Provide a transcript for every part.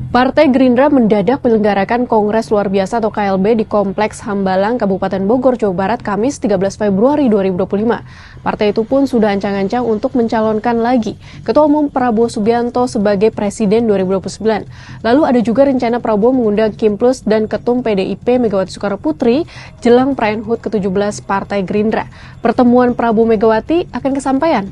Partai Gerindra mendadak menyelenggarakan Kongres Luar Biasa atau KLB di Kompleks Hambalang, Kabupaten Bogor, Jawa Barat, Kamis 13 Februari 2025. Partai itu pun sudah ancang-ancang untuk mencalonkan lagi Ketua Umum Prabowo Subianto sebagai Presiden 2029. Lalu ada juga rencana Prabowo mengundang Kim Plus dan Ketum PDIP Megawati Soekarnoputri jelang perayaan HUT ke-17 Partai Gerindra. Pertemuan Prabowo Megawati akan kesampaian.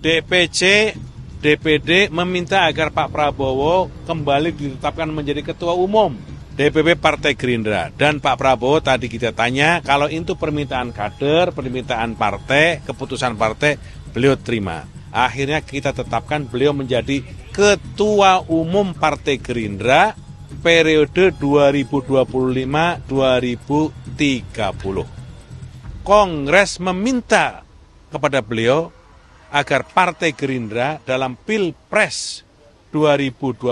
DPC DPD meminta agar Pak Prabowo kembali ditetapkan menjadi Ketua Umum DPP Partai Gerindra. Dan Pak Prabowo tadi kita tanya, kalau itu permintaan kader, permintaan partai, keputusan partai, beliau terima. Akhirnya kita tetapkan beliau menjadi Ketua Umum Partai Gerindra periode 2025-2030. Kongres meminta kepada beliau agar Partai Gerindra dalam Pilpres 2029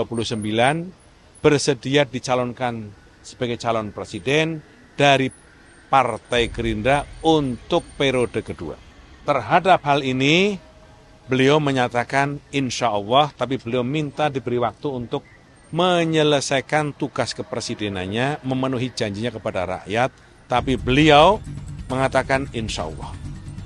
bersedia dicalonkan sebagai calon presiden dari Partai Gerindra untuk periode kedua. Terhadap hal ini, beliau menyatakan insya Allah, tapi beliau minta diberi waktu untuk menyelesaikan tugas kepresidenannya, memenuhi janjinya kepada rakyat, tapi beliau mengatakan insya Allah.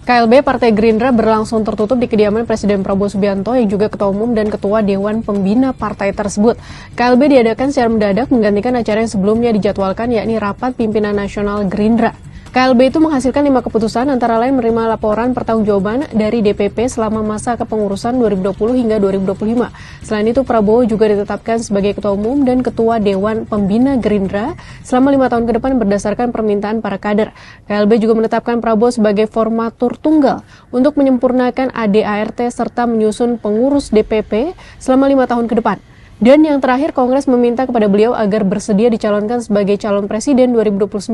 KLB Partai Gerindra berlangsung tertutup di kediaman Presiden Prabowo Subianto yang juga Ketua Umum dan Ketua Dewan Pembina partai tersebut. KLB diadakan secara mendadak menggantikan acara yang sebelumnya dijadwalkan, yakni Rapat Pimpinan Nasional Gerindra. KLB itu menghasilkan 5 keputusan, antara lain menerima laporan pertanggungjawaban dari DPP selama masa kepengurusan 2020 hingga 2025. Selain itu, Prabowo juga ditetapkan sebagai Ketua Umum dan Ketua Dewan Pembina Gerindra selama 5 tahun ke depan berdasarkan permintaan para kader. KLB juga menetapkan Prabowo sebagai formatur tunggal untuk menyempurnakan ADART serta menyusun pengurus DPP selama 5 tahun ke depan. Dan yang terakhir, Kongres meminta kepada beliau agar bersedia dicalonkan sebagai calon presiden 2029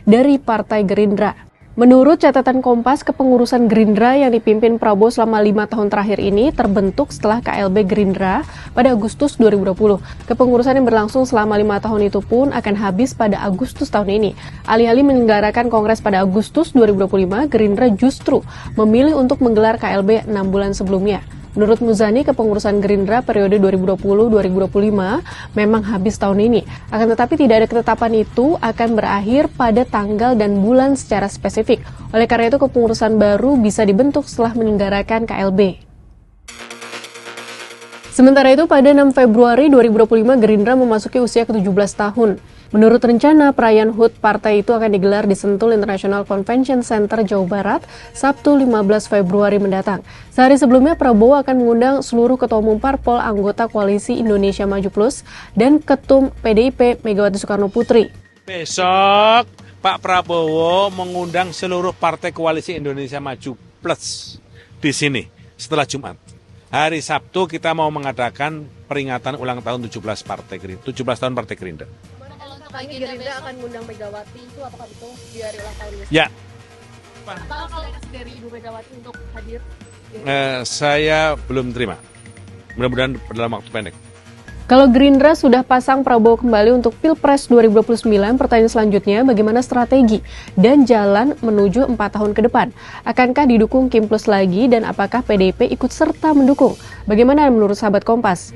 dari Partai Gerindra. Menurut catatan Kompas, kepengurusan Gerindra yang dipimpin Prabowo selama 5 tahun terakhir ini terbentuk setelah KLB Gerindra pada Agustus 2020. Kepengurusan yang berlangsung selama 5 tahun itu pun akan habis pada Agustus tahun ini. Alih-alih menyelenggarakan Kongres pada Agustus 2025, Gerindra justru memilih untuk menggelar KLB 6 bulan sebelumnya. Menurut Muzani, kepengurusan Gerindra periode 2020-2025 memang habis tahun ini. Akan tetapi tidak ada ketetapan itu akan berakhir pada tanggal dan bulan secara spesifik. Oleh karena itu, kepengurusan baru bisa dibentuk setelah menyelenggarakan KLB. Sementara itu, pada 6 Februari 2025, Gerindra memasuki usia ke-17 tahun. Menurut rencana, perayaan HUT partai itu akan digelar di Sentul International Convention Center, Jawa Barat, Sabtu 15 Februari mendatang. Sehari sebelumnya, Prabowo akan mengundang seluruh ketua umum parpol anggota Koalisi Indonesia Maju Plus dan Ketum PDIP Megawati Soekarnoputri. Besok, Pak Prabowo mengundang seluruh partai Koalisi Indonesia Maju Plus di sini setelah Jumat. Hari Sabtu kita mau mengadakan peringatan ulang tahun 17 tahun Partai Gerindra. Pagi Gerindra akan mengundang Megawati, itu apakah betul di hari ulang tahun besok? Ya. Apakah komunikasi dari Ibu Megawati untuk hadir? Saya belum terima. Mudah-mudahan dalam waktu pendek. Kalau Gerindra sudah pasang Prabowo kembali untuk Pilpres 2029, pertanyaan selanjutnya bagaimana strategi dan jalan menuju 4 tahun ke depan? Akankah didukung Kim Plus lagi dan apakah PDIP ikut serta mendukung? Bagaimana menurut sahabat Kompas?